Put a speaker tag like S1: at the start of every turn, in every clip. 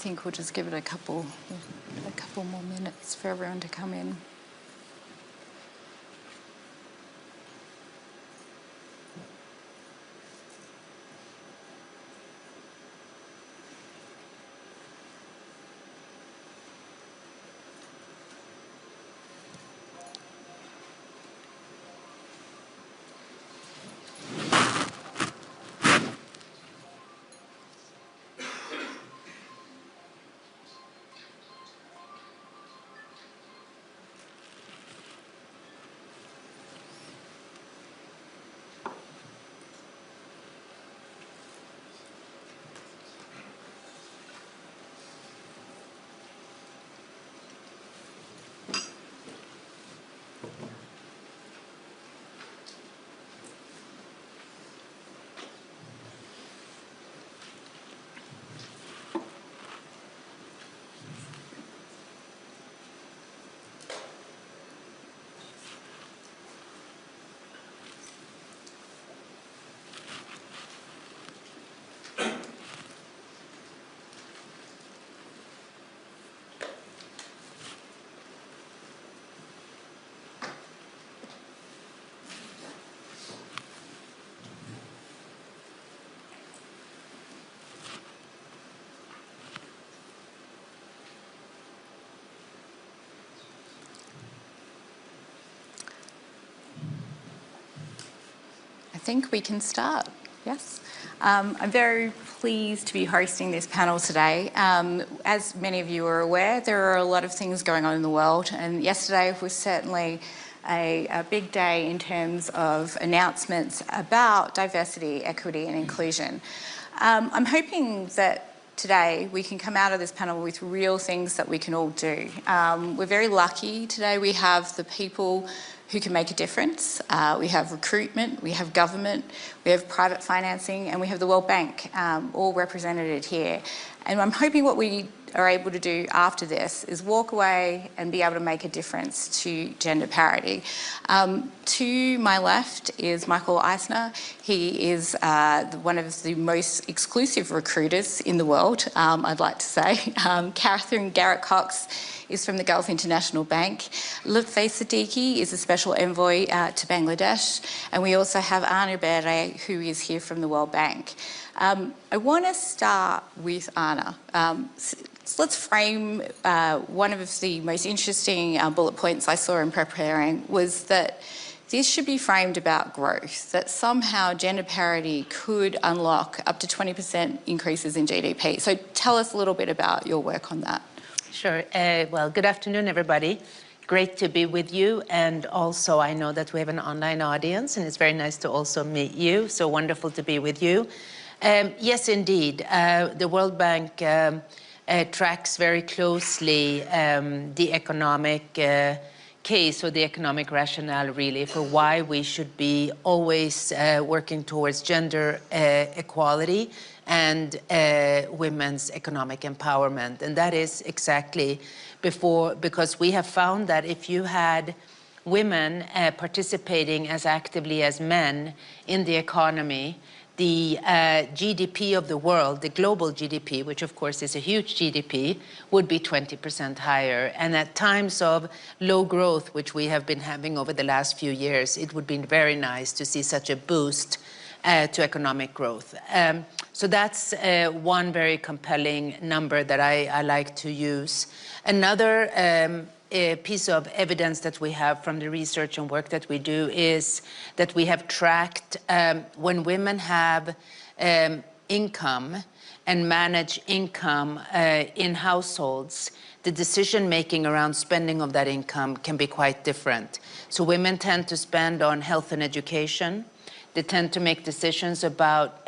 S1: think we'll just give it a couple more minutes for everyone to come in. I think we can start, yes. I'm very pleased to be hosting this panel today. As many of you are aware, there are a lot of things going on in the world, and yesterday was certainly a big day in terms of announcements about diversity, equity and inclusion. I'm hoping that today we can come out of this panel with real things that we can all do. We're very lucky today. We have the people who can make a difference. We have recruitment, we have government, we have private financing, and we have the World Bank all represented here. And I'm hoping what we are able to do after this is walk away and be able to make a difference to gender parity. To my left is Michael Eisner. He is one of the most exclusive recruiters in the world, I'd like to say. Catherine Garrett-Cox is from the Gulf International Bank. Lutfi Siddiqui is a special envoy to Bangladesh. And we also have Anna Bere, who is here from the World Bank. I want to start with Anna. So let's frame one of the most interesting bullet points I saw in preparing was that this should be framed about growth, that somehow gender parity could unlock up to 20% increases in GDP. So tell us a little bit about your work on that.
S2: Sure. Well, good afternoon, everybody. Great to be with you. And also, I know that we have an online audience, and it's very nice to also meet you. So wonderful to be with you. Yes, indeed. The World Bank tracks very closely the economic case or the economic rationale, really, for why we should be always working towards gender equality and women's economic empowerment. And that is exactly because we have found that if you had women participating as actively as men in the economy, the GDP of the world, the global GDP, which of course is a huge GDP, would be 20% higher. And at times of low growth, which we have been having over the last few years, it would be very nice to see such a boost to economic growth. So that's one very compelling number that I like to use. Another a piece of evidence that we have from the research and work that we do is that we have tracked when women have income and manage income in households, the decision-making around spending of that income can be quite different. So women tend to spend on health and education. They tend to make decisions about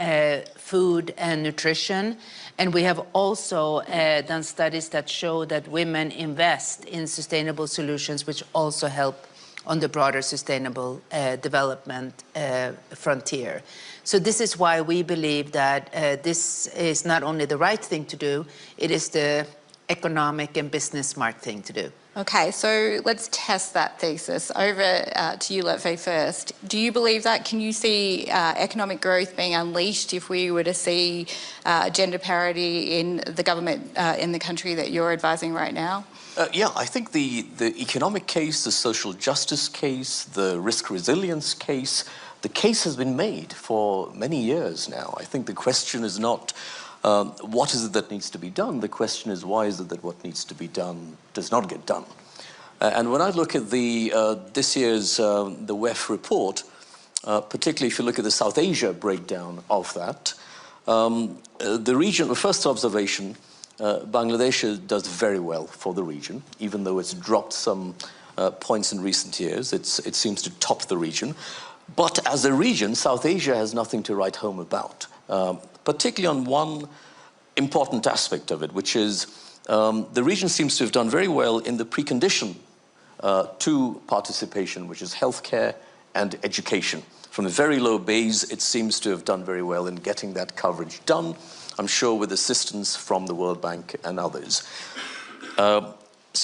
S2: food and nutrition. And we have also done studies that show that women invest in sustainable solutions, which also help on the broader sustainable development frontier. So this is why we believe that this is not only the right thing to do, it is the economic and business smart thing to do.
S1: Okay, so let's test that thesis. Over to you, Lotve, first. Do you believe that? Can you see economic growth being unleashed if we were to see gender parity in the government in the country that you're advising right now?
S3: Yeah, I think the economic case, the social justice case, the risk resilience case, the case has been made for many years now. I think the question is not what is it that needs to be done? The question is why is it that what needs to be done does not get done? And when I look at this year's the WEF report, particularly if you look at the South Asia breakdown of that, the region, the first observation, Bangladesh does very well for the region, even though it's dropped some points in recent years. It seems to top the region. But as a region, South Asia has nothing to write home about, particularly on one important aspect of it, which is the region seems to have done very well in the precondition to participation, which is healthcare and education. From a very low base, it seems to have done very well in getting that coverage done, I'm sure with assistance from the World Bank and others. So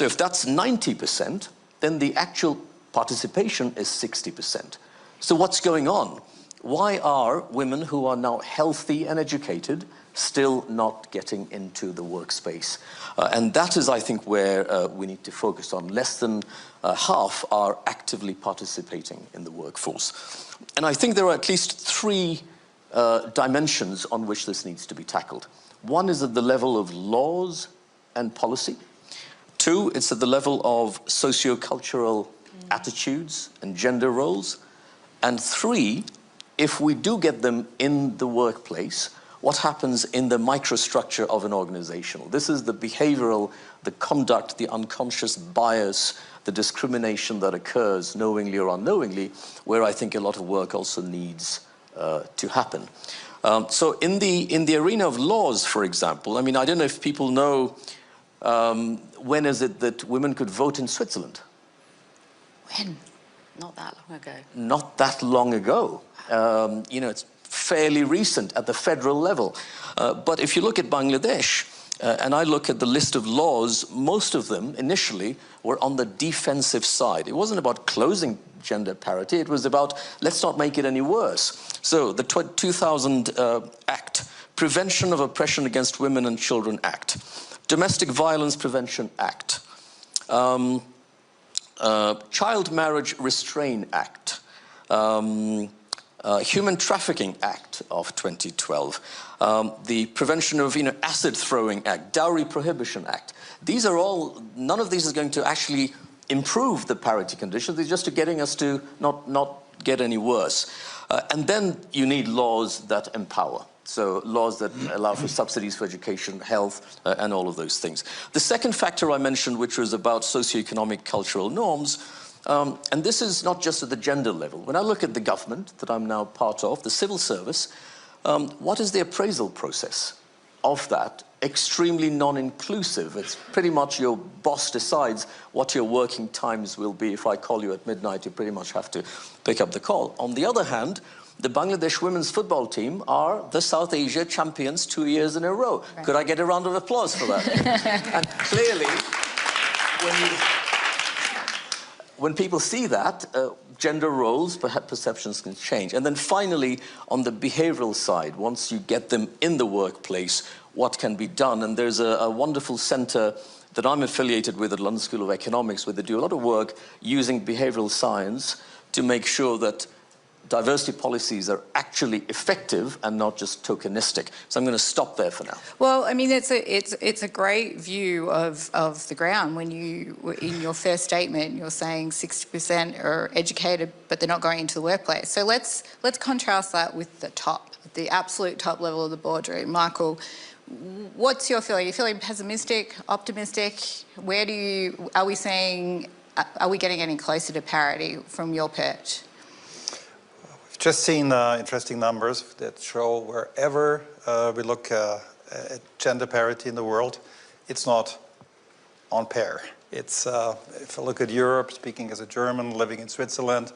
S3: if that's 90%, then the actual participation is 60%. So what's going on? Why are women who are now healthy and educated still not getting into the workspace? And that is, I think, where we need to focus on. Less than half are actively participating in the workforce. And I think there are at least three dimensions on which this needs to be tackled. One is at the level of laws and policy. Two, it's at the level of socio-cultural attitudes and gender roles. And three, if we do get them in the workplace, what happens in the microstructure of an organization? This is the behavioral, the conduct, the unconscious bias, the discrimination that occurs knowingly or unknowingly, where I think a lot of work also needs to happen. So in the arena of laws, for example, I mean, I don't know if people know when is it that women could vote in Switzerland?
S1: When? Not that long ago.
S3: Not that long ago. You know, it's fairly recent at the federal level. But if you look at Bangladesh, and I look at the list of laws, most of them initially were on the defensive side. It wasn't about closing gender parity, it was about let's not make it any worse. So the 2000 Act, Prevention of Oppression Against Women and Children Act, Domestic Violence Prevention Act, Child Marriage Restraint Act, Human Trafficking Act of 2012, the Prevention of Acid Throwing Act, Dowry Prohibition Act. These are all, none of these is going to actually improve the parity conditions. They're just getting us to not get any worse. And then you need laws that empower. So laws that allow for subsidies for education, health, and all of those things. The second factor I mentioned, which was about socioeconomic cultural norms, and this is not just at the gender level. When I look at the government that I'm now part of, the civil service, what is the appraisal process of that? Extremely non-inclusive. It's pretty much your boss decides what your working times will be. If I call you at midnight, you pretty much have to pick up the call. On the other hand, the Bangladesh women's football team are the South Asia champions 2 years in a row. Right. Could I get a round of applause for that? And clearly, when people see that, gender roles, perhaps perceptions can change. And then finally, on the behavioral side, once you get them in the workplace, what can be done? And there's a wonderful center that I'm affiliated with at London School of Economics, where they do a lot of work using behavioral science to make sure that diversity policies are actually effective and not just tokenistic. So I'm going to stop there for now.
S1: Well, I mean, it's a great view of the ground. When you, in your first statement, you're saying 60% are educated, but they're not going into the workplace. So let's contrast that with the top, the absolute top level of the boardroom. Michael, what's your feeling? Are you feeling pessimistic, optimistic? Are we getting any closer to parity from your perch?
S4: Just seen interesting numbers that show wherever we look at gender parity in the world, it's not on par. It's, if I look at Europe, speaking as a German living in Switzerland,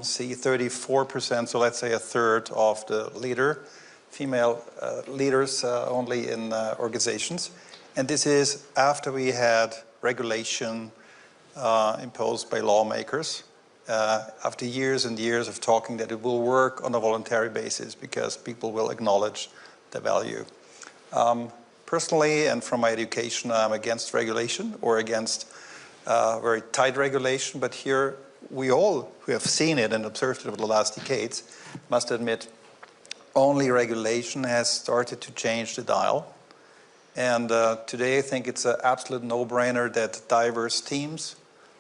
S4: see 34%, so let's say a third of the female leaders only in organizations. And this is after we had regulation imposed by lawmakers after years and years of talking that it will work on a voluntary basis because people will acknowledge the value. Personally, and from my education, I'm against regulation or against very tight regulation, but here we all who have seen it and observed it over the last decades must admit only regulation has started to change the dial. And today I think it's an absolute no-brainer that diverse teams,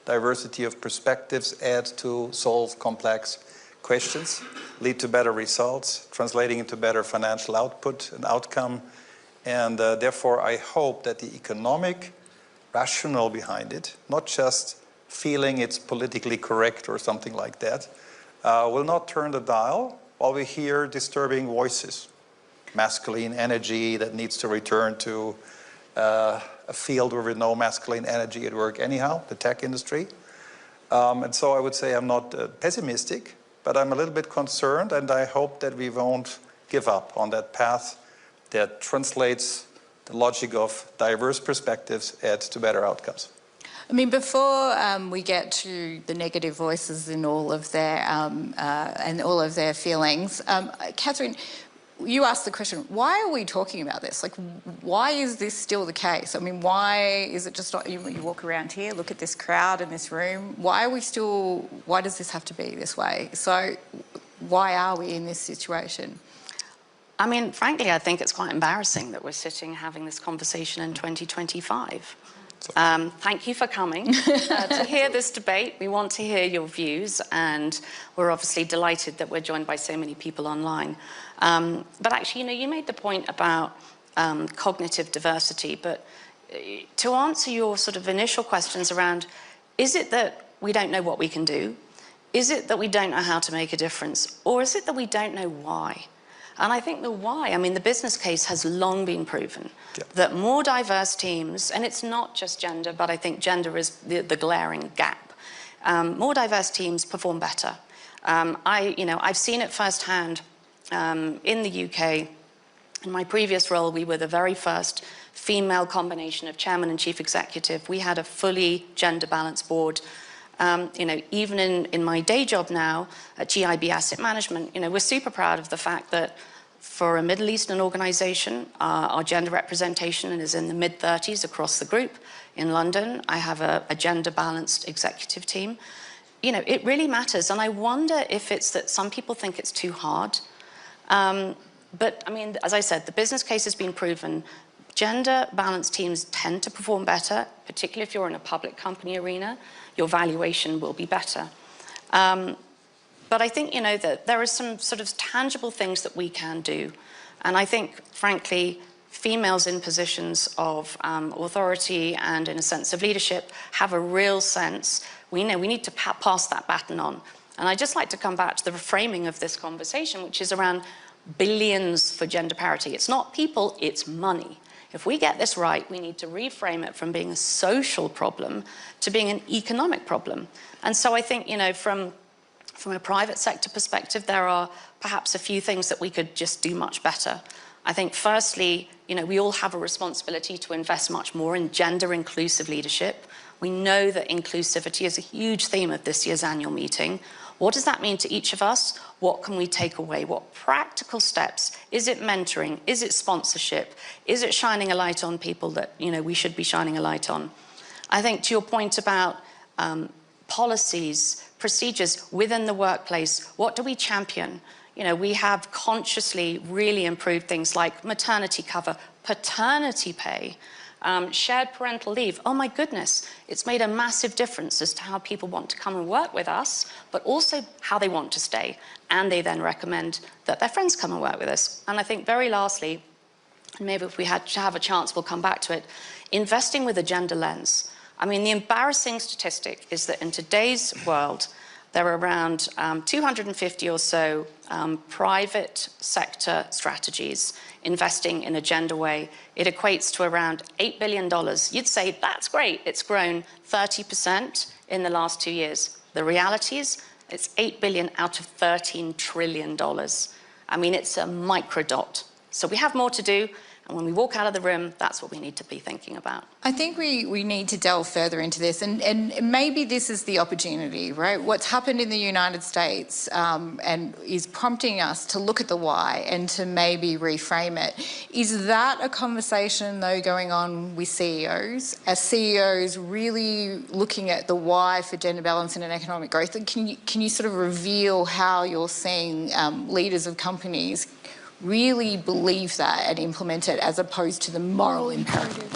S4: diversity of perspectives add to solve complex questions, lead to better results, translating into better financial output and outcome. And therefore I hope that the economic rationale behind it, not just feeling it's politically correct or something like that, will not turn the dial while we hear disturbing voices. Masculine energy that needs to return to a field where we know masculine energy at work anyhow, the tech industry. And so I would say I'm not pessimistic, but I'm a little bit concerned, and I hope that we won't give up on that path that translates the logic of diverse perspectives to better outcomes.
S1: I mean, before we get to the negative voices in all of their and all of their feelings, Catherine, you asked the question, why are we talking about this? Like, why is this still the case? I mean, why is it just not, you walk around here, look at this crowd in this room, why does this have to be this way? So why are we in this situation?
S5: I mean, frankly, I think it's quite embarrassing that we're sitting having this conversation in 2025. Thank you for coming to hear this debate. We want to hear your views, and we're obviously delighted that we're joined by so many people online. But actually, you know, you made the point about cognitive diversity, but to answer your sort of initial questions around, is it that we don't know what we can do? Is it that we don't know how to make a difference? Or is it that we don't know why? And I think the why, I mean, the business case has long been proven that more diverse teams, and it's not just gender, but I think gender is the glaring gap. More diverse teams perform better. I've seen it firsthand in the UK. In my previous role, we were the very first female combination of chairman and chief executive. We had a fully gender balanced board. Even in my day job now at GIB Asset Management, we're super proud of the fact that for a Middle Eastern organization, our gender representation is in the mid-30s across the group. In London, I have a gender-balanced executive team. It really matters, and I wonder if it's that some people think it's too hard. But, I mean, as I said, the business case has been proven. Gender-balanced teams tend to perform better, particularly if you're in a public company arena. Your valuation will be better. But I think, that there are some sort of tangible things that we can do. And I think, frankly, females in positions of authority and in a sense of leadership have a real sense. We know we need to pass that baton on. And I'd just like to come back to the reframing of this conversation, which is around billions for gender parity. It's not people, it's money. If we get this right, we need to reframe it from being a social problem to being an economic problem. And so I think, from a private sector perspective, there are perhaps a few things that we could just do much better. I think firstly, we all have a responsibility to invest much more in gender-inclusive leadership. We know that inclusivity is a huge theme of this year's annual meeting. What does that mean to each of us? What can we take away? What practical steps? Is it mentoring? Is it sponsorship? Is it shining a light on people that, we should be shining a light on? I think to your point about policies, procedures within the workplace, what do we champion? We have consciously really improved things like maternity cover, paternity pay, shared parental leave. Oh my goodness, it's made a massive difference as to how people want to come and work with us, but also how they want to stay. And they then recommend that their friends come and work with us. And I think very lastly, and maybe if we had to have a chance, we'll come back to it, investing with a gender lens. I mean, the embarrassing statistic is that in today's world, there are around 250 or so private sector strategies investing in a gender way. It equates to around $8 billion. You'd say, that's great. It's grown 30% in the last 2 years. The reality is, it's $8 billion out of $13 trillion. I mean, it's a microdot. So we have more to do, And when we walk out of the room, that's what we need to be thinking about.
S1: I think we need to delve further into this, and maybe this is the opportunity, right? What's happened in the United States and is prompting us to look at the why and to maybe reframe it. Is that a conversation, though, going on with CEOs? Are CEOs really looking at the why for gender balance and economic growth? Can you sort of reveal how you're seeing leaders of companies really believe that and implement it as opposed to the moral imperative?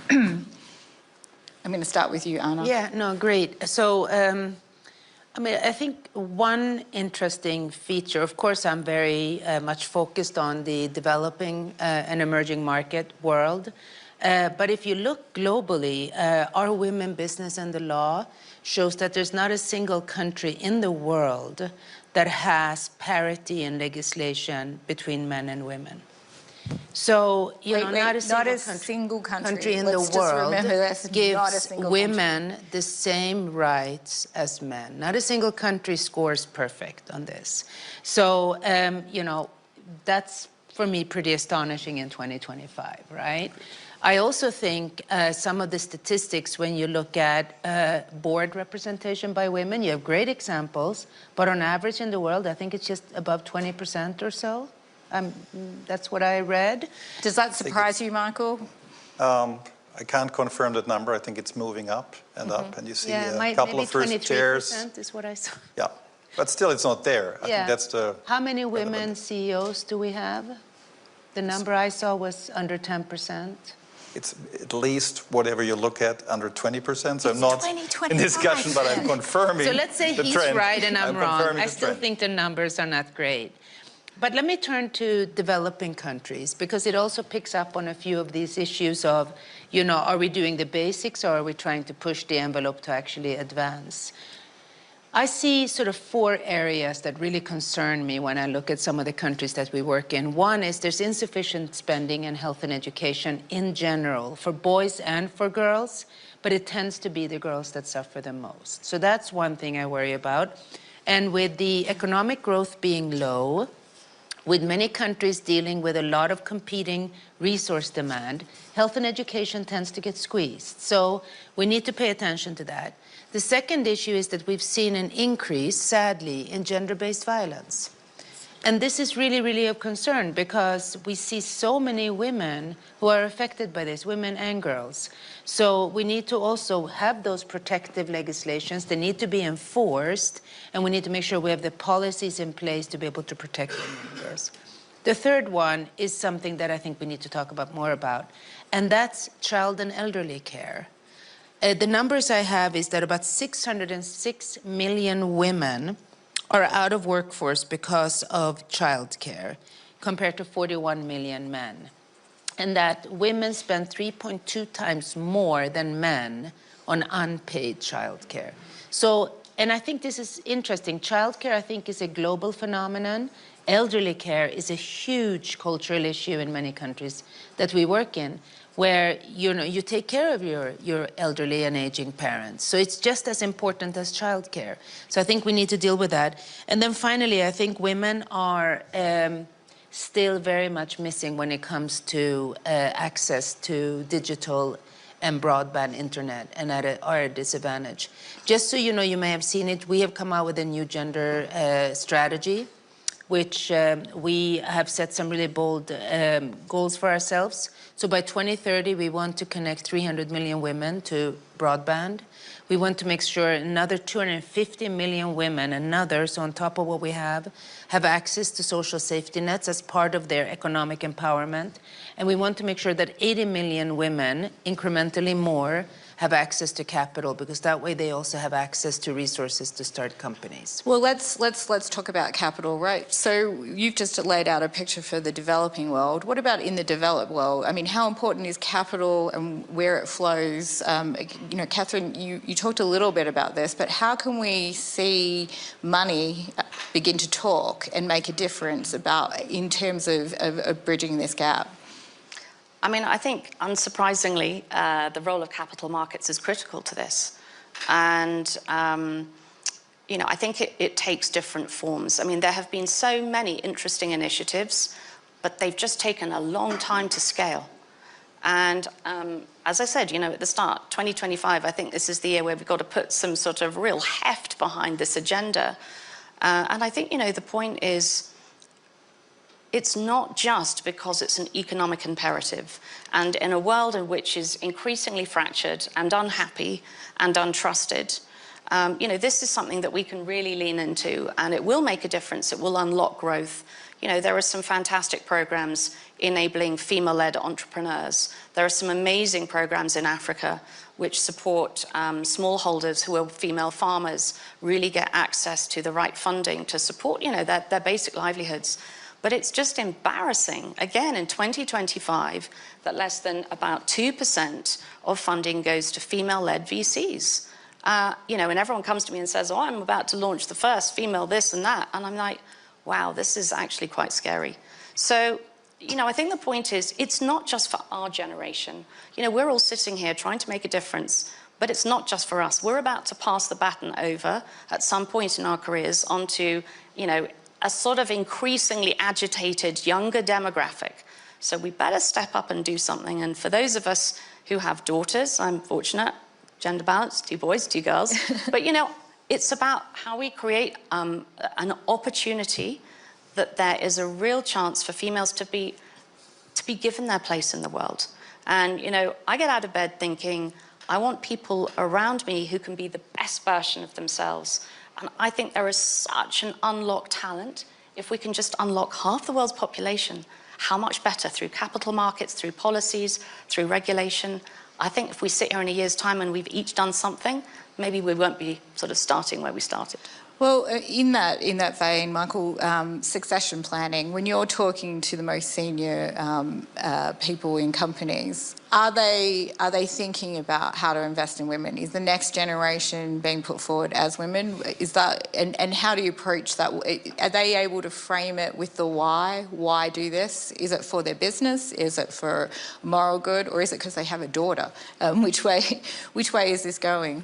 S1: I'm going to start with you, Anna.
S2: Yeah, no, great. So, I mean, I think one interesting feature, of course, I'm very much focused on the developing and emerging market world. But if you look globally, our Women, Business and the Law shows that there's not a single country in the world that has parity in legislation between men and women. So, you know, not a single country in the world gives women the same rights as men. Not a single country scores perfect on this. So, you know, that's, for me, pretty astonishing in 2025, right? I also think some of the statistics, when you look at board representation by women, you have great examples, but on average in the world, I think it's just above 20% or so. That's what I read.
S1: Does that surprise you, Michael?
S4: I can't confirm that number. I think it's moving up and up, and you see a couple of first chairs.
S2: Maybe 23% is what I saw.
S4: Yeah, but still it's not there. I think that's the...
S2: How many women CEOs do we have? The number I saw was under 10%.
S4: It's at least, whatever you look at, under 20%. So I'm not in discussion, but I'm confirming.
S2: So let's say he's
S4: trend.
S2: right and I'm wrong. I still
S4: trend.
S2: think the numbers are not great. But let me turn to developing countries, because it also picks up on a few of these issues of, you know, are we doing the basics or are we trying to push the envelope to actually advance? I see sort of 4 areas that really concern me when I look at some of the countries that we work in. One is there's insufficient spending in health and education in general for boys and for girls, but it tends to be the girls that suffer the most. So that's one thing I worry about. And with the economic growth being low, with many countries dealing with a lot of competing resource demand, health and education tends to get squeezed. So we need to pay attention to that. The second issue is that we've seen an increase, sadly, in gender-based violence. And this is really, really of concern because we see so many women who are affected by this, women and girls. So we need to also have those protective legislations. They need to be enforced, and we need to make sure we have the policies in place to be able to protect women and girls. The third one is something that I think we need to talk more about, and that's child and elderly care. The numbers I have is that about 606 million women are out of workforce because of childcare, compared to 41 million men. And that women spend 3.2 times more than men on unpaid childcare. So, and I think this is interesting. Childcare, I think, is a global phenomenon. Elderly care is a huge cultural issue in many countries that we work in, where you take care of your elderly and aging parents. So it's just as important as childcare. So I think we need to deal with that. And then finally, I think women are still very much missing when it comes to access to digital and broadband internet, and are at a disadvantage. Just so you know, you may have seen it, we have come out with a new gender strategy, which we have set some really bold goals for ourselves. So by 2030, we want to connect 300 million women to broadband. We want to make sure another 250 million women, so on top of what we have access to social safety nets as part of their economic empowerment. And we want to make sure that 80 million women, incrementally more, have access to capital, because that way they also have access to resources to start companies.
S1: Well, let's talk about capital, right? So you've just laid out a picture for the developing world. What about in the developed world? I mean, how important is capital and where it flows? You know, Catherine, you talked a little bit about this, but how can we see money begin to talk and make a difference in terms of bridging this gap?
S5: I mean, I think, unsurprisingly, the role of capital markets is critical to this. And, you know, I think it takes different forms. I mean, there have been so many interesting initiatives but they've just taken a long time to scale. And as I said, at the start, 2025, I think this is the year where we've got to put some sort of real heft behind this agenda. And I think, the point is, it's not just because it's an economic imperative. And in a world in which is increasingly fractured and unhappy and untrusted, this is something that we can really lean into, and it will make a difference. It will unlock growth. There are some fantastic programs enabling female-led entrepreneurs. There are some amazing programs in Africa which support smallholders who are female farmers really get access to the right funding to support, their basic livelihoods. But it's just embarrassing, again, in 2025, that less than about 2% of funding goes to female-led VCs. And everyone comes to me and says, I'm about to launch the first female this and that. And I'm like, wow, this is actually quite scary. So, I think the point is, it's not just for our generation. We're all sitting here trying to make a difference, but it's not just for us. We're about to pass the baton over at some point in our careers onto, a sort of increasingly agitated younger demographic. So we better step up and do something. And for those of us who have daughters, I'm fortunate, gender balance, 2 boys, 2 girls. But, it's about how we create an opportunity that there is a real chance for females to be given their place in the world. And, I get out of bed thinking, I want people around me who can be the best version of themselves. And I think there is such an unlocked talent. If we can just unlock half the world's population, how much better through capital markets, through policies, through regulation. I think if we sit here in a year's time and we've each done something, maybe we won't be sort of starting where we started.
S1: Well, in that vein, Michael, succession planning, when you're talking to the most senior people in companies, are they thinking about how to invest in women? Is the next generation being put forward as women? Is that, and how do you approach that? Are they able to frame it with the why? Why do this? Is it for their business? Is it for moral good? Or is it because they have a daughter? Which way is this going?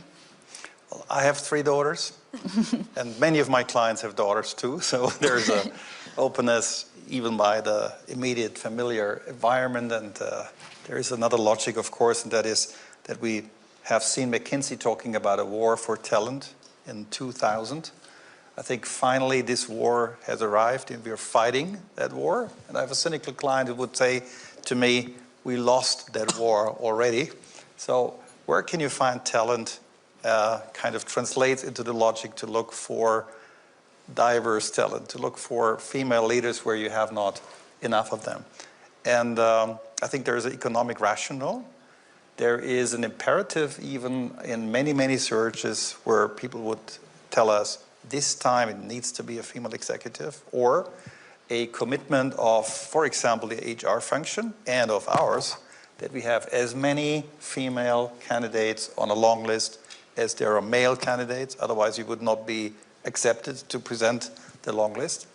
S4: Well, I have 3 daughters, and many of my clients have daughters too, so there's an openness even by the immediate familiar environment, and there is another logic, of course, and that is that we have seen McKinsey talking about a war for talent in 2000. I think finally this war has arrived and we're fighting that war, and I have a cynical client who would say to me, we lost that war already. So where can you find talent? Kind of translates into the logic to look for diverse talent, to look for female leaders where you have not enough of them. And I think there is an economic rationale. There is an imperative even in many, many searches where people would tell us this time it needs to be a female executive, or a commitment of, for example, the HR function and of ours, that we have as many female candidates on a long list as there are male candidates, otherwise you would not be accepted to present the long list.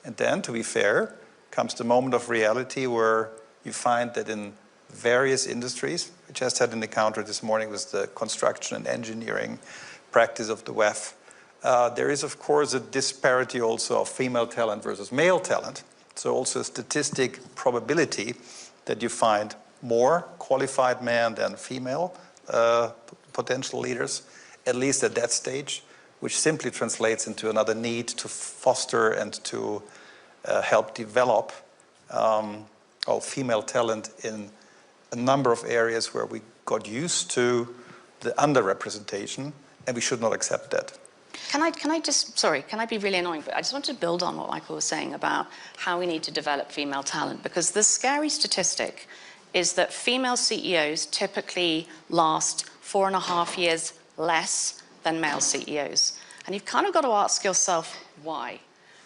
S4: And then, to be fair, comes the moment of reality where you find that in various industries, I just had an encounter this morning with the construction and engineering practice of the WEF, there is of course a disparity also of female talent versus male talent. So also a statistic probability that you find more qualified men than female potential leaders, at least at that stage, which simply translates into another need to foster and to help develop female talent in a number of areas where we got used to the underrepresentation, and we should not accept that.
S5: Can I be really annoying, but I just wanted to build on what Michael was saying about how we need to develop female talent, because the scary statistic is that female CEOs typically last 4.5 years less than male CEOs. And you've kind of got to ask yourself, why?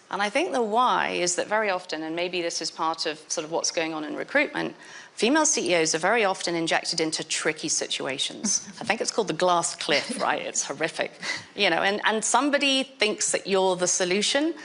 S5: And I think the why is that very often, and maybe this is part of sort of what's going on in recruitment, female CEOs are very often injected into tricky situations. I think it's called the glass cliff, right? It's horrific. And somebody thinks that you're the solution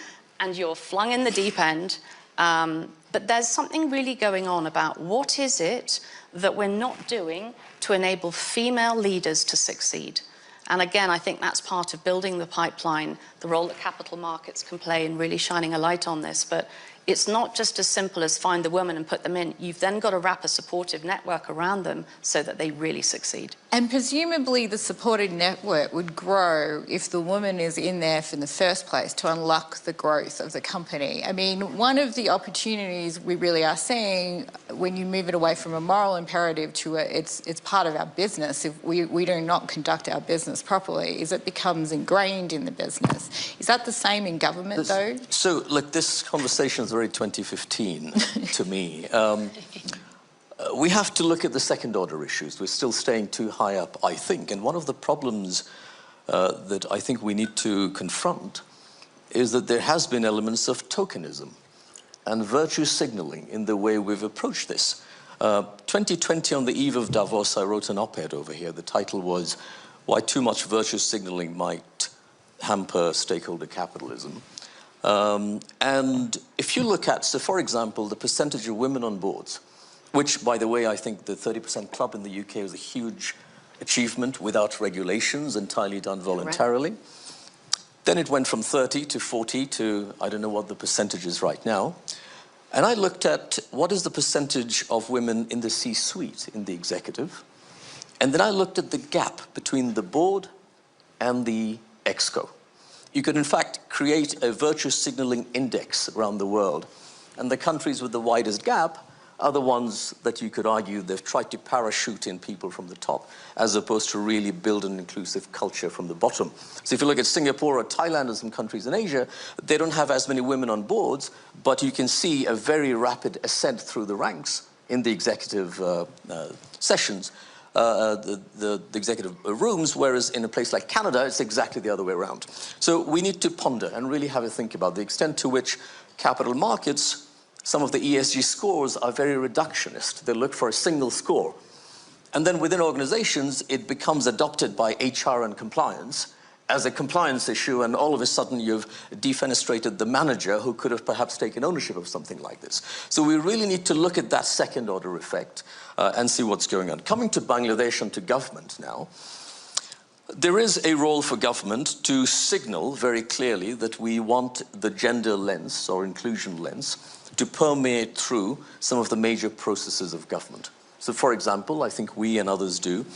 S5: and you're flung in the deep end. But there's something really going on about what is it that we're not doing to enable female leaders to succeed. And again, I think that's part of building the pipeline, the role that capital markets can play in really shining a light on this. But it's not just as simple as find the women and put them in. You've then got to wrap a supportive network around them so that they really succeed.
S1: And presumably the supported network would grow if the woman is in there in the first place to unlock the growth of the company. I mean, one of the opportunities we really are seeing when you move it away from a moral imperative to it's part of our business, if we do not conduct our business properly, is it becomes ingrained in the business. Is that the same in government though?
S3: So look, this conversation is very 2015 to me. We have to look at the second order issues. We're still staying too high up, I think. And one of the problems that I think we need to confront is that there has been elements of tokenism and virtue signaling in the way we've approached this. 2020, on the eve of Davos, I wrote an op-ed over here. The title was, "Why Too Much Virtue Signaling Might Hamper Stakeholder Capitalism." And if you look at, so for example, the percentage of women on boards, which, by the way, I think the 30% club in the UK was a huge achievement without regulations, entirely done voluntarily. Right. Then it went from 30 to 40 to, I don't know what the percentage is right now. And I looked at what is the percentage of women in the C-suite, in the executive. And then I looked at the gap between the board and the exco. You could, in fact, create a virtue signaling index around the world. And the countries with the widest gap are the ones that you could argue they've tried to parachute in people from the top, as opposed to really build an inclusive culture from the bottom. So if you look at Singapore or Thailand and some countries in Asia, they don't have as many women on boards, but you can see a very rapid ascent through the ranks in the executive sessions, the executive rooms, whereas in a place like Canada, it's exactly the other way around. So we need to ponder and really have a think about the extent to which capital markets, some of the ESG scores are very reductionist. They look for a single score. And then within organizations, it becomes adopted by HR and compliance as a compliance issue, and all of a sudden you've defenestrated the manager who could have perhaps taken ownership of something like this. So we really need to look at that second order effect and see what's going on. Coming to Bangladesh and to government now, there is a role for government to signal very clearly that we want the gender lens or inclusion lens to permeate through some of the major processes of government. So for example, I think we and others do,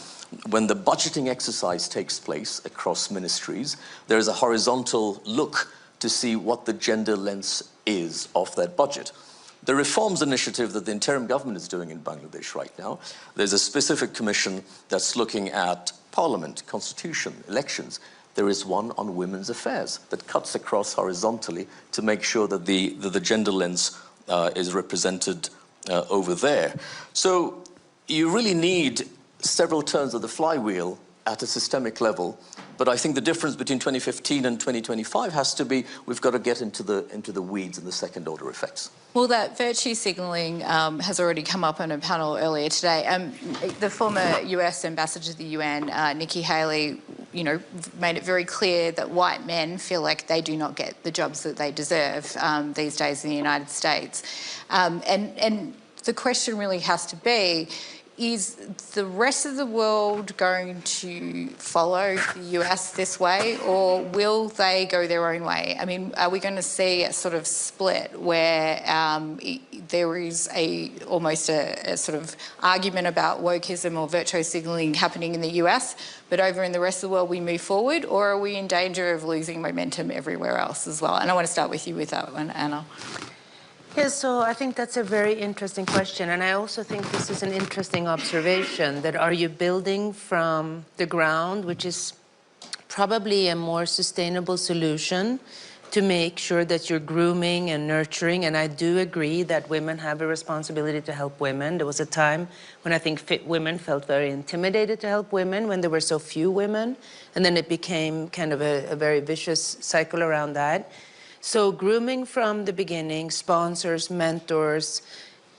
S3: when the budgeting exercise takes place across ministries, there is a horizontal look to see what the gender lens is of that budget. The reforms initiative that the interim government is doing in Bangladesh right now, there's a specific commission that's looking at parliament, constitution, elections. There is one on women's affairs that cuts across horizontally to make sure that the gender lens is represented over there. So you really need several turns of the flywheel at a systemic level. But I think the difference between 2015 and 2025 has to be we've got to get into the weeds and the second order effects.
S1: Well, that virtue signalling has already come up on a panel earlier today. The former US ambassador to the UN, Nikki Haley, made it very clear that white men feel like they do not get the jobs that they deserve these days in the United States. And the question really has to be, is the rest of the world going to follow the US this way, or will they go their own way? I mean, are we going to see a sort of split where there is almost a sort of argument about wokeism or virtue signalling happening in the US, but over in the rest of the world we move forward, or are we in danger of losing momentum everywhere else as well? And I want to start with you with that one, Anna.
S2: Yes, so I think that's a very interesting question, and I also think this is an interesting observation, that are you building from the ground, which is probably a more sustainable solution to make sure that you're grooming and nurturing, and I do agree that women have a responsibility to help women. There was a time when I think women felt very intimidated to help women when there were so few women, and then it became kind of a very vicious cycle around that. So grooming from the beginning, sponsors, mentors,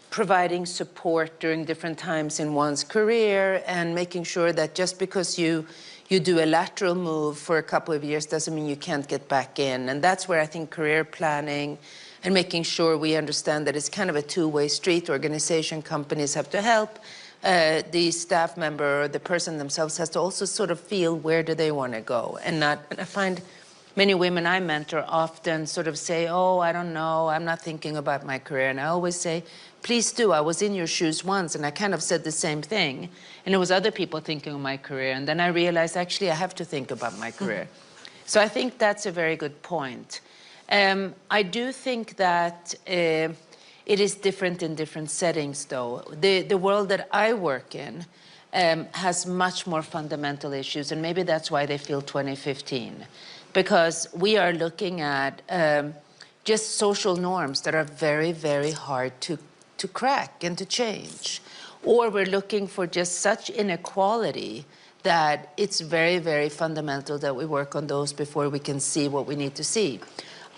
S2: providing support during different times in one's career, and making sure that just because you do a lateral move for a couple of years doesn't mean you can't get back in. And that's where I think career planning and making sure we understand that it's kind of a two-way street. Organization, companies have to help. The staff member or the person themselves has to also sort of feel where do they want to go. And I find many women I mentor often sort of say, oh, I don't know, I'm not thinking about my career. And I always say, please do. I was in your shoes once, and I kind of said the same thing. And it was other people thinking of my career. And then I realized, actually, I have to think about my career. So I think that's a very good point. I do think that it is different in different settings, though. The world that I work in has much more fundamental issues, and maybe that's why they feel 2015. Because we are looking at just social norms that are very, very hard to crack and to change. Or we're looking for just such inequality that it's very, very fundamental that we work on those before we can see what we need to see.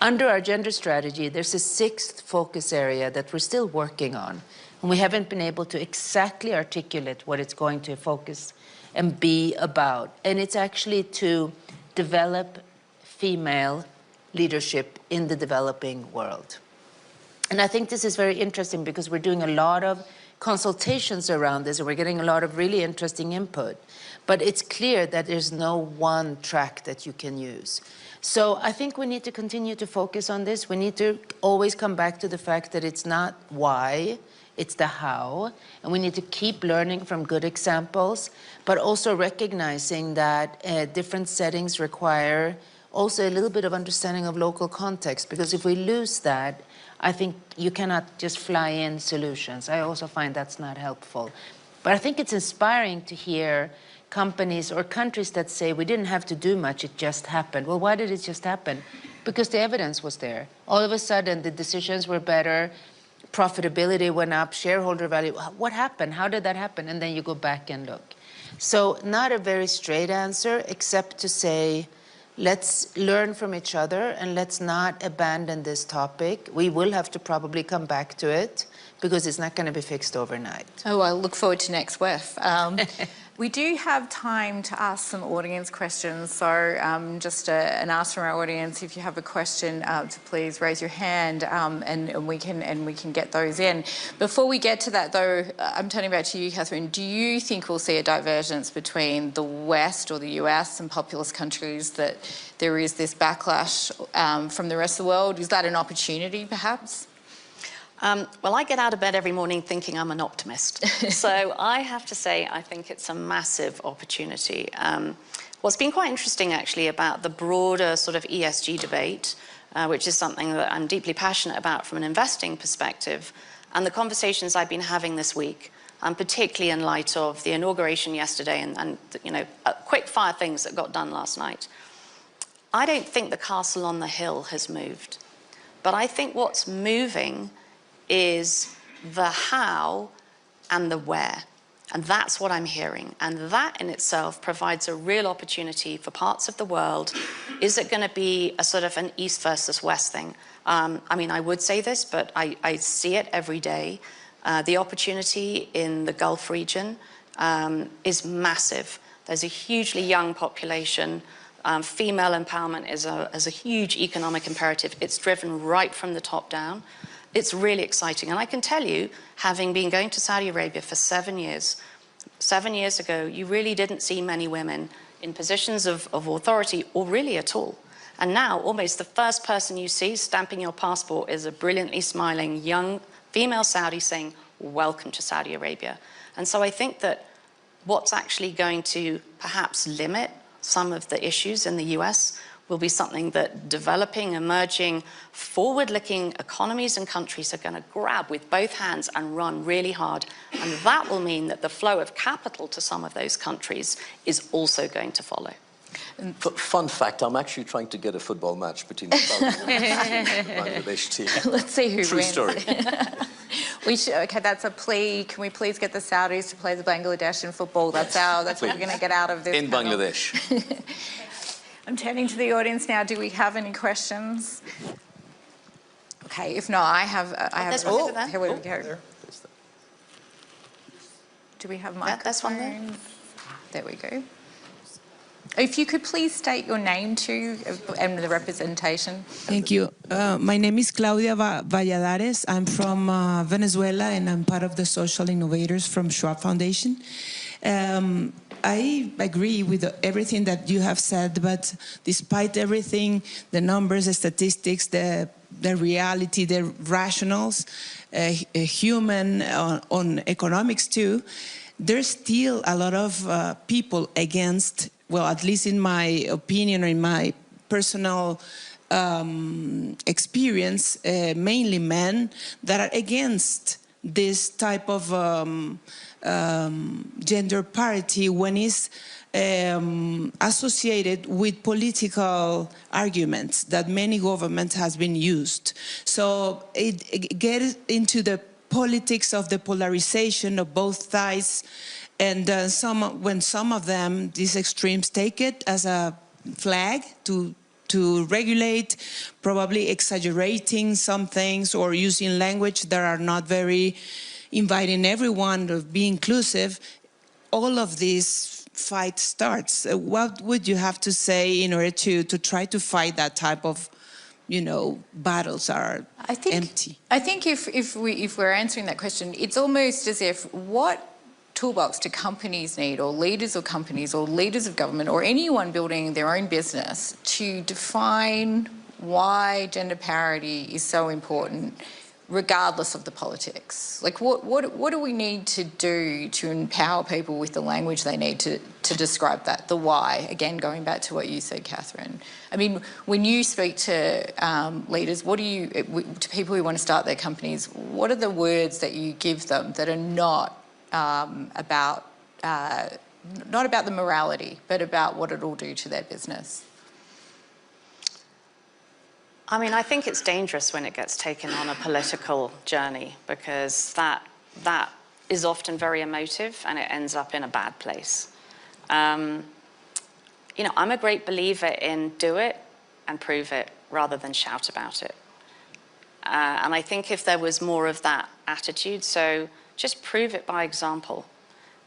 S2: Under our gender strategy, there's a 6th focus area that we're still working on. And we haven't been able to exactly articulate what it's going to focus and be about. And it's actually to develop female leadership in the developing world. And I think this is very interesting because we're doing a lot of consultations around this and we're getting a lot of really interesting input. But it's clear that there's no one track that you can use. So I think we need to continue to focus on this. We need to always come back to the fact that it's not why, it's the how. And we need to keep learning from good examples, but also recognizing that different settings require also a little bit of understanding of local context, because if we lose that, I think you cannot just fly in solutions. I also find that's not helpful. But I think it's inspiring to hear companies or countries that say we didn't have to do much, it just happened. Well, why did it just happen? Because the evidence was there. All of a sudden, the decisions were better, profitability went up, shareholder value. What happened? How did that happen? And then you go back and look. So not a very straight answer, except to say, let's learn from each other and let's not abandon this topic. We will have to probably come back to it because it's not going to be fixed overnight.
S1: Oh, I look forward to next WEF. We do have time to ask some audience questions, so just an ask from our audience, if you have a question, to please raise your hand, and we can get those in. Before we get to that, though, I'm turning back to you, Catherine. Do you think we'll see a divergence between the West or the US and populous countries, that there is this backlash from the rest of the world? Is that an opportunity, perhaps?
S5: Well, I get out of bed every morning thinking I'm an optimist. So I have to say, I think it's a massive opportunity. What's been quite interesting, actually, about the broader sort of ESG debate, which is something that I'm deeply passionate about from an investing perspective, and the conversations I've been having this week, particularly in light of the inauguration yesterday and you know, quick fire things that got done last night. I don't think the castle on the hill has moved, but I think what's moving is the how and the where. And that's what I'm hearing. And that in itself provides a real opportunity for parts of the world. Is it going to be a sort of an East versus West thing? I mean, I would say this, but I see it every day. The opportunity in the Gulf region is massive. There's a hugely young population. Female empowerment is a huge economic imperative. It's driven right from the top down. It's really exciting. And I can tell you, having been going to Saudi Arabia for 7 years ago, you really didn't see many women in positions of authority, or really at all. And now, almost the first person you see stamping your passport is a brilliantly smiling young female Saudi saying, welcome to Saudi Arabia. And so I think that what's actually going to perhaps limit some of the issues in the US will be something that developing, emerging, forward-looking economies and countries are going to grab with both hands and run really hard. And that will mean that the flow of capital to some of those countries is also going to follow.
S3: Fun fact, I'm actually trying to get a football match between the Saudi and Bangladesh team.
S1: Let's see who
S3: True
S1: wins.
S3: story.
S1: Okay, that's a plea. Can we please get the Saudis to play the Bangladesh in football? That's what we're going to get out of this
S3: in
S1: panel.
S3: Bangladesh.
S1: I'm turning to the audience now. Do we have any questions? Okay, if not, I have. Here we go. Do we have microphones?
S5: That's one there.
S1: There we go. If you could please state your name too and the representation.
S6: Thank you. My name is Claudia Valladares. I'm from Venezuela and I'm part of the social innovators from Schwab Foundation. I agree with everything that you have said, but despite everything, the numbers, the statistics, the reality, the rationals, human on economics too, there's still a lot of people against, well, at least in my opinion or in my personal experience, mainly men that are against this type of gender parity when it's associated with political arguments that many governments has been used. So it gets into the politics of the polarization of both sides, and when some of them, these extremes, take it as a flag to regulate, probably exaggerating some things or using language that are not very inviting everyone to be inclusive, all of this fight starts. What would you have to say in order to try to fight that type of, battles are empty?
S1: I think if we're answering that question, it's almost as if what toolbox do companies need, or leaders of companies, or leaders of government, or anyone building their own business to define why gender parity is so important, regardless of the politics? Like, what do we need to do to empower people with the language they need to describe that, the why? Again, going back to what you said, Catherine. I mean, when you speak to leaders, to people who want to start their companies, what are the words that you give them that are not about the morality, but about what it'll do to their business?
S5: I mean, I think it's dangerous when it gets taken on a political journey, because that is often very emotive and it ends up in a bad place. I'm a great believer in do it and prove it rather than shout about it. And I think if there was more of that attitude, so just prove it by example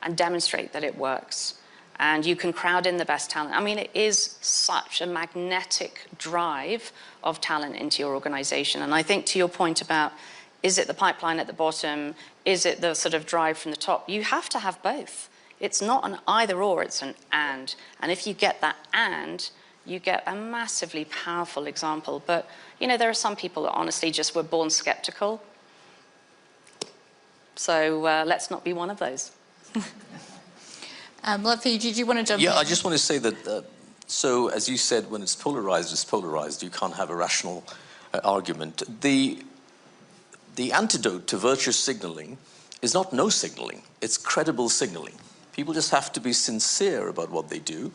S5: and demonstrate that it works. And you can crowd in the best talent. I mean, it is such a magnetic drive of talent into your organization. And I think to your point about, is it the pipeline at the bottom? Is it the sort of drive from the top? You have to have both. It's not an either or, it's an and. And if you get that and, you get a massively powerful example. But, there are some people that honestly just were born skeptical. So let's not be one of those.
S1: Lotfi, did you want to jump in?
S3: Yeah, I just want to say that, so as you said, when it's polarized. You can't have a rational argument. The antidote to virtue signaling is not no signaling, it's credible signaling. People just have to be sincere about what they do,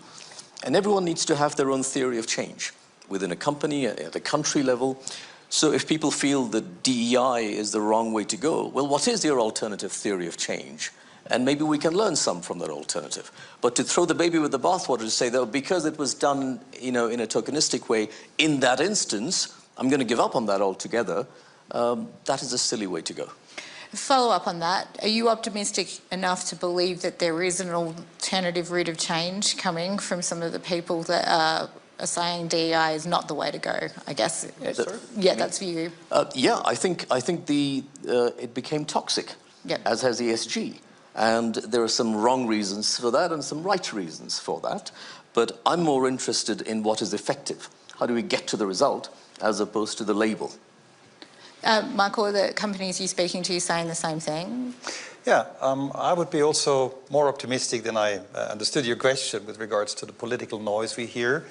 S3: and everyone needs to have their own theory of change within a company, at a country level. So if people feel that DEI is the wrong way to go, well, what is your alternative theory of change? And maybe we can learn some from that alternative. But to throw the baby with the bathwater, to say, though, because it was done, in a tokenistic way, in that instance, I'm going to give up on that altogether, that is a silly way to go.
S1: Follow up on that. Are you optimistic enough to believe that there is an alternative route of change coming from some of the people that are saying DEI is not the way to go? I guess. That's for you.
S3: Yeah, I think it became toxic, as has ESG. And there are some wrong reasons for that and some right reasons for that. But I'm more interested in what is effective. How do we get to the result as opposed to the label?
S1: Michael, the companies you're speaking to saying the same thing?
S4: Yeah, I would be also more optimistic than I understood your question with regards to the political noise we hear.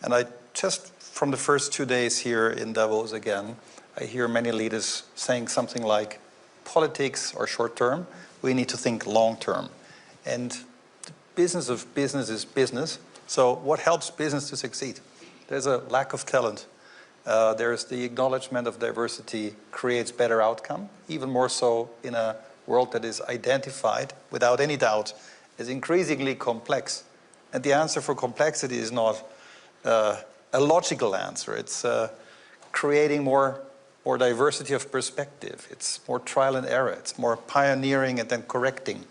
S4: And I just, from the first 2 days here in Davos again, I hear many leaders saying something like, politics are short term, we need to think long term. And the business of business is business. So what helps business to succeed? There's a lack of talent. There's the acknowledgement of diversity creates better outcome, even more so in a world that is identified, without any doubt, as increasingly complex. And the answer for complexity is not a logical answer. It's creating more diversity of perspective. It's more trial and error. It's more pioneering and then correcting.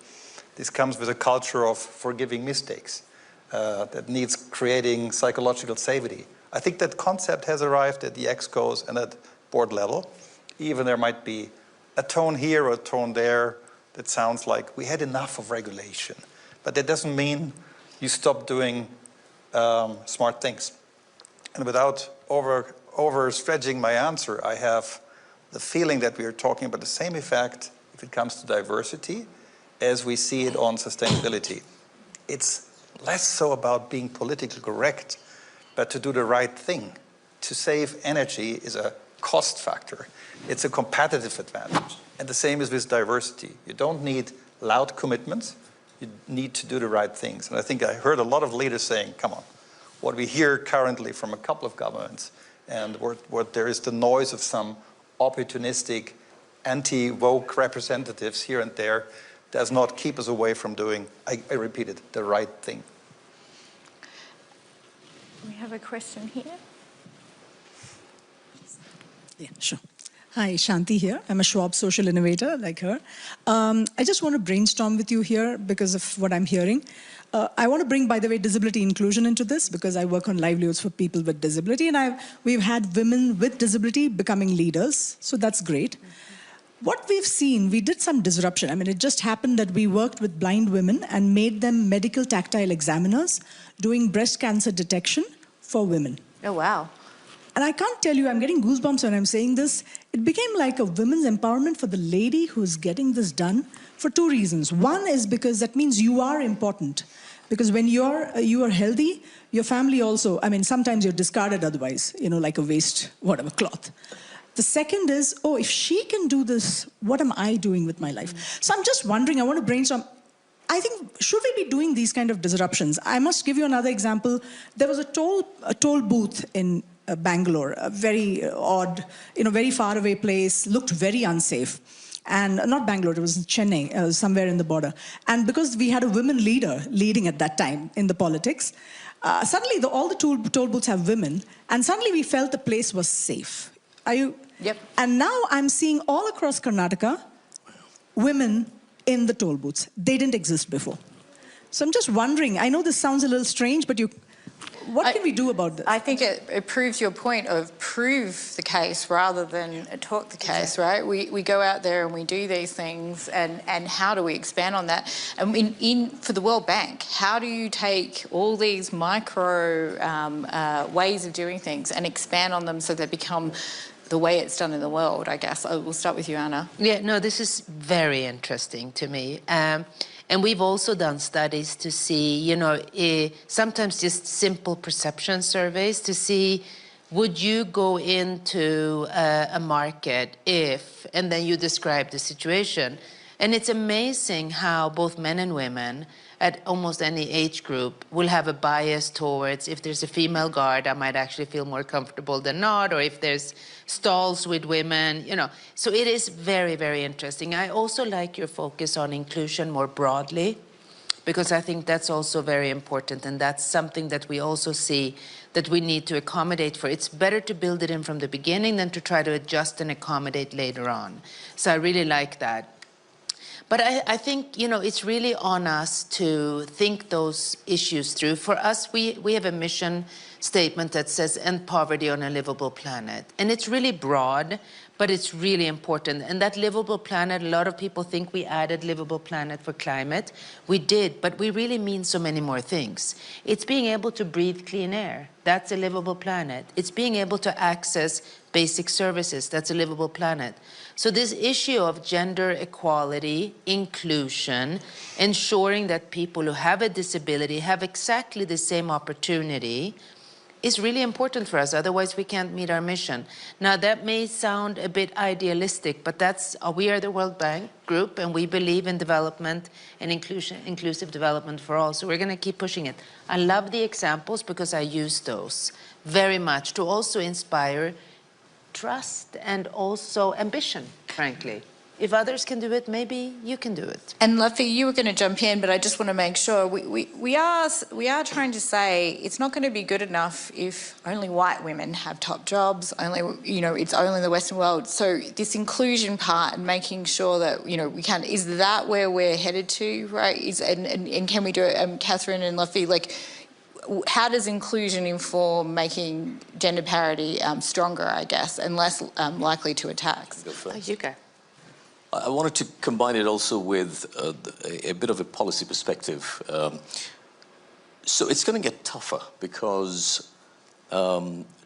S4: This comes with a culture of forgiving mistakes that needs creating psychological safety. I think that concept has arrived at the ExCos and at board level. Even there might be a tone here or a tone there that sounds like we had enough of regulation. But that doesn't mean you stop doing smart things. And without overstretching my answer, I have the feeling that we are talking about the same effect if it comes to diversity as we see it on sustainability. It's less so about being politically correct, but to do the right thing. To save energy is a cost factor. It's a competitive advantage. And the same is with diversity. You don't need loud commitments. You need to do the right things. And I think I heard a lot of leaders saying, come on, what we hear currently from a couple of governments and what there is the noise of some opportunistic anti-woke representatives here and there does not keep us away from doing, I repeat it, the right thing.
S1: We have a question here.
S7: Yeah, sure. Hi, Shanti here. I'm a Schwab social innovator like her. I just want to brainstorm with you here because of what I'm hearing. I want to bring, by the way, disability inclusion into this because I work on livelihoods for people with disability, and we've had women with disability becoming leaders, so that's great. What we've seen, we did some disruption. I mean, it just happened that we worked with blind women and made them medical tactile examiners doing breast cancer detection for women.
S1: Oh, wow.
S7: And I can't tell you, I'm getting goosebumps when I'm saying this. It became like a women's empowerment for the lady who's getting this done for two reasons. One is because that means you are important. Because when you are healthy, your family also, I mean, sometimes you're discarded otherwise, you know, like a waste, whatever, cloth. The second is, oh, if she can do this, what am I doing with my life? So I'm just wondering, I want to brainstorm. I think, should we be doing these kind of disruptions? I must give you another example. There was a toll booth in Bangalore, a very odd, you know, very far away place, looked very unsafe. And not Bangalore, it was Chennai, somewhere in the border. And because we had a women leader leading at that time in the politics, suddenly all the toll booths have women, and suddenly we felt the place was safe. Are you?
S1: Yep.
S7: And now I'm seeing all across Karnataka, women in the toll booths. They didn't exist before. So I'm just wondering, I know this sounds a little strange, but what can we do about this?
S1: I think it proves your point of prove the case rather than talk the case, right? We go out there and we do these things, and how do we expand on that? And for the World Bank, how do you take all these micro ways of doing things and expand on them so they become the way it's done in the world, I guess? We'll start with you, Anna.
S2: Yeah, no, this is very interesting to me. And we've also done studies to see, you know, sometimes just simple perception surveys to see, would you go into a market if, and then you describe the situation. And it's amazing how both men and women at almost any age group will have a bias towards, if there's a female guard, I might actually feel more comfortable than not, or if there's stalls with women, you know. So it is very, very interesting. I also like your focus on inclusion more broadly, because I think that's also very important, and that's something that we also see that we need to accommodate for. It's better to build it in from the beginning than to try to adjust and accommodate later on. So I really like that. But I think, you know, it's really on us to think those issues through. For us, we have a mission statement that says end poverty on a livable planet. And it's really broad, but it's really important. And that livable planet, a lot of people think we added livable planet for climate. We did, but we really mean so many more things. It's being able to breathe clean air. That's a livable planet. It's being able to access basic services. That's a livable planet. So this issue of gender equality, inclusion, ensuring that people who have a disability have exactly the same opportunity is really important for us. Otherwise, we can't meet our mission. Now, that may sound a bit idealistic, but that's we are the World Bank Group, and we believe in development and inclusive development for all. So we're going to keep pushing it. I love the examples because I use those very much to also inspire trust and also ambition, frankly. If others can do it, maybe you can do it.
S1: And Luffy, you were going to jump in, but I just want to make sure we are trying to say it's not going to be good enough if only white women have top jobs. Only, you know, it's only the Western world. So this inclusion part and making sure that, you know, we can, is that where we're headed to, right? And can we do it, Catherine and Luffy, like, how does inclusion inform making gender parity stronger, I guess, and less likely to attacks?
S5: Oh, you go.
S3: I wanted to combine it also with a bit of a policy perspective. So it's going to get tougher because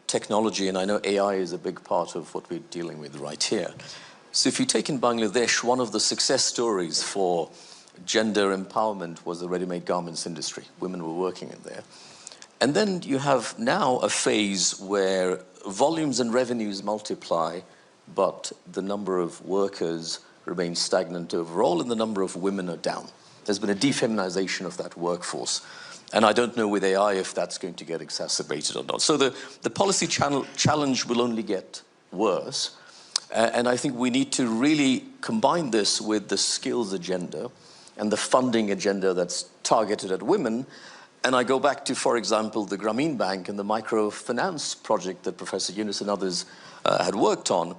S3: technology, and I know AI is a big part of what we're dealing with right here. So if you take in Bangladesh, one of the success stories for gender empowerment was the ready-made garments industry. Women were working in there. And then you have now a phase where volumes and revenues multiply, but the number of workers remains stagnant overall, and the number of women are down. There's been a defeminization of that workforce. And I don't know with AI if that's going to get exacerbated or not. So the policy challenge will only get worse. And I think we need to really combine this with the skills agenda and the funding agenda that's targeted at women. And I go back to, for example, the Grameen Bank and the microfinance project that Professor Yunus and others had worked on,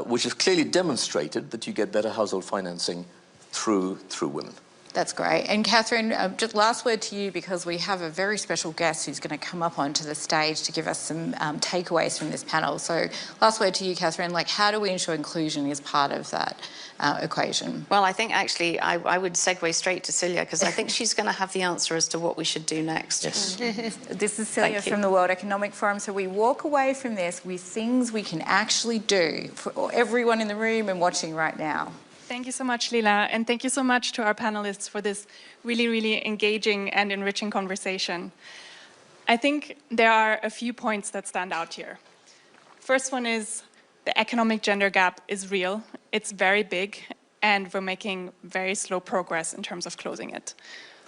S3: which have clearly demonstrated that you get better household financing through women.
S1: That's great. And Catherine, just last word to you, because we have a very special guest who's going to come up onto the stage to give us some takeaways from this panel. So last word to you, Catherine, like how do we ensure inclusion is part of that equation?
S5: Well, I think actually I would segue straight to Celia because I think she's going to have the answer as to what we should do next.
S3: Yes.
S1: This is Celia from the World Economic Forum. So we walk away from this with things we can actually do for everyone in the room and watching right now.
S8: Thank you so much, Leela, and thank you so much to our panelists for this really, really engaging and enriching conversation. I think there are a few points that stand out here. First one is the economic gender gap is real, it's very big, and we're making very slow progress in terms of closing it.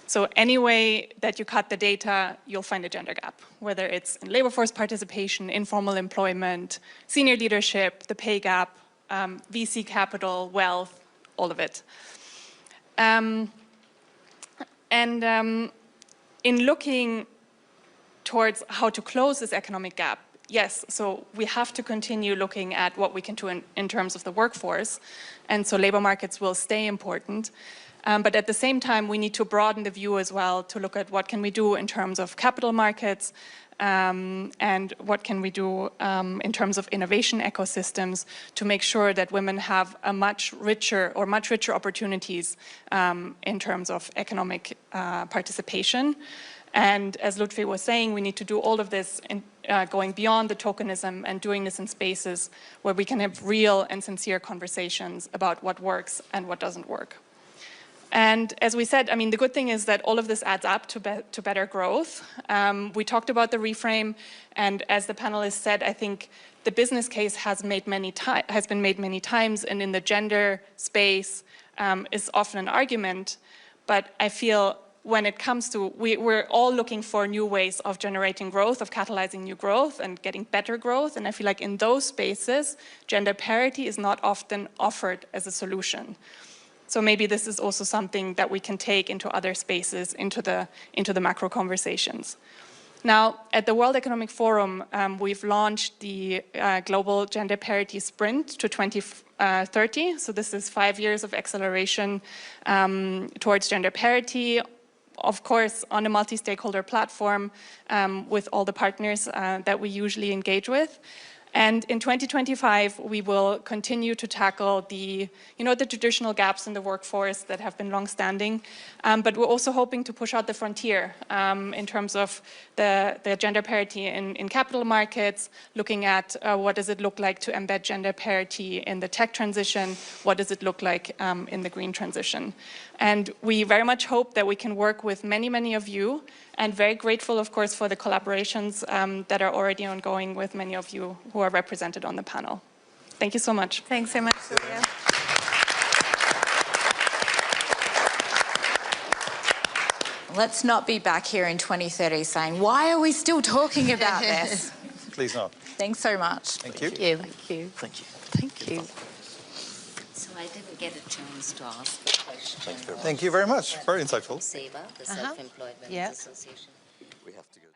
S8: So any way that you cut the data, you'll find a gender gap, whether it's in labor force participation, informal employment, senior leadership, the pay gap, VC capital, wealth, all of it. In looking towards how to close this economic gap, yes, so we have to continue looking at what we can do in terms of the workforce, and so labor markets will stay important. But at the same time, we need to broaden the view as well to look at what can we do in terms of capital markets, and what can we do in terms of innovation ecosystems to make sure that women have a much richer opportunities in terms of economic participation. And as Lutfi was saying, we need to do all of this in, going beyond the tokenism and doing this in spaces where we can have real and sincere conversations about what works and what doesn't work. And as we said, I mean, the good thing is that all of this adds up to better growth. We talked about the reframe, and as the panelists said, I think the business case has been made many times, and in the gender space is often an argument. But I feel when it comes to, we're all looking for new ways of generating growth, of catalyzing new growth and getting better growth. And I feel like in those spaces, gender parity is not often offered as a solution. So maybe this is also something that we can take into other spaces, into the macro conversations. Now, at the World Economic Forum, we've launched the Global Gender Parity Sprint to 2030. So this is 5 years of acceleration towards gender parity, of course, on a multi-stakeholder platform with all the partners that we usually engage with. And in 2025, we will continue to tackle the traditional gaps in the workforce that have been long-standing, but we're also hoping to push out the frontier in terms of the gender parity in capital markets, looking at what does it look like to embed gender parity in the tech transition, what does it look like in the green transition. And we very much hope that we can work with many, many of you, and very grateful, of course, for the collaborations that are already ongoing with many of you who are represented on the panel. Thank you so much.
S1: Thanks so much, Celia. Let's not be back here in 2030 saying, why are we still talking about this?
S4: Please not.
S1: Thanks so much.
S4: Thank you.
S5: Thank you.
S3: Thank you.
S5: Thank you.
S9: So I didn't get a chance to ask a question.
S4: Thank you very much. Very insightful.
S9: SEBA, the Self-Employed Women's
S2: Yeah.
S9: Association.
S3: We have to go.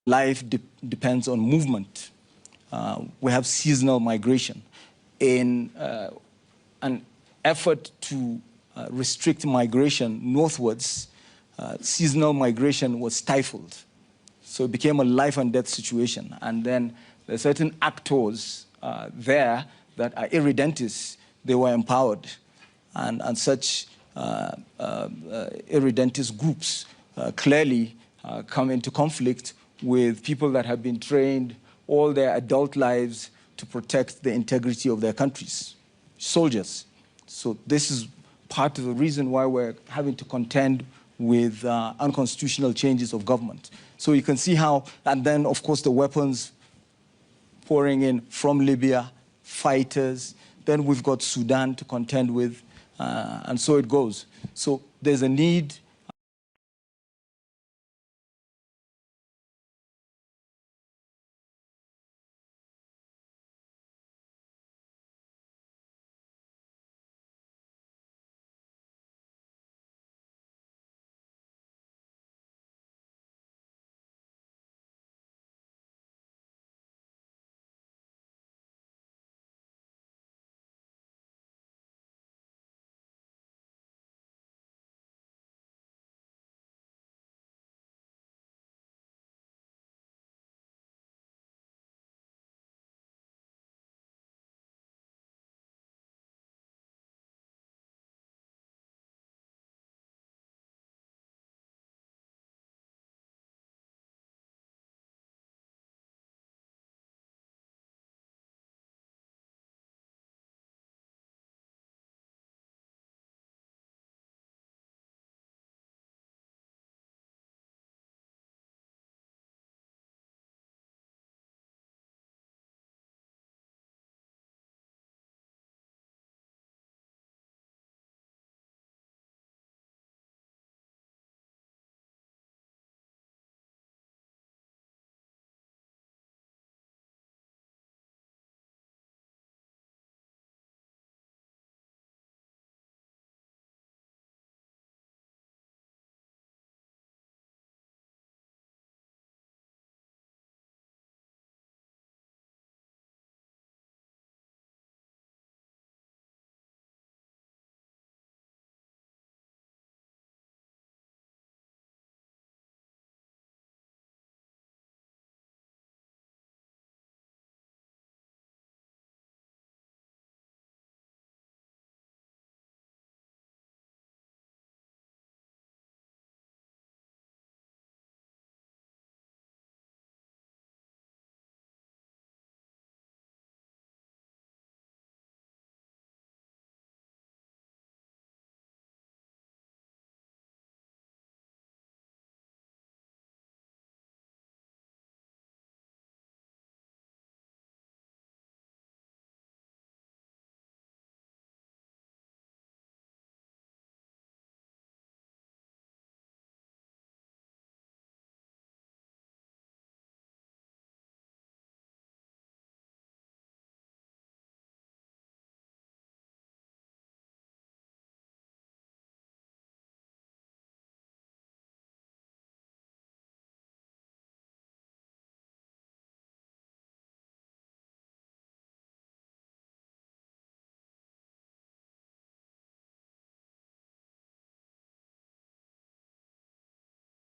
S10: life depends on movement. We have seasonal migration. In an effort to restrict migration northwards, seasonal migration was stifled. So it became a life and death situation. And then there are certain actors there that are irredentis. They were empowered. And such irredentis groups clearly come into conflict with people that have been trained all their adult lives to protect the integrity of their countries, soldiers. So this is part of the reason why we're having to contend with unconstitutional changes of government. So you can see how, and then of course the weapons pouring in from Libya, fighters, then we've got Sudan to contend with, and so it goes. So there's a need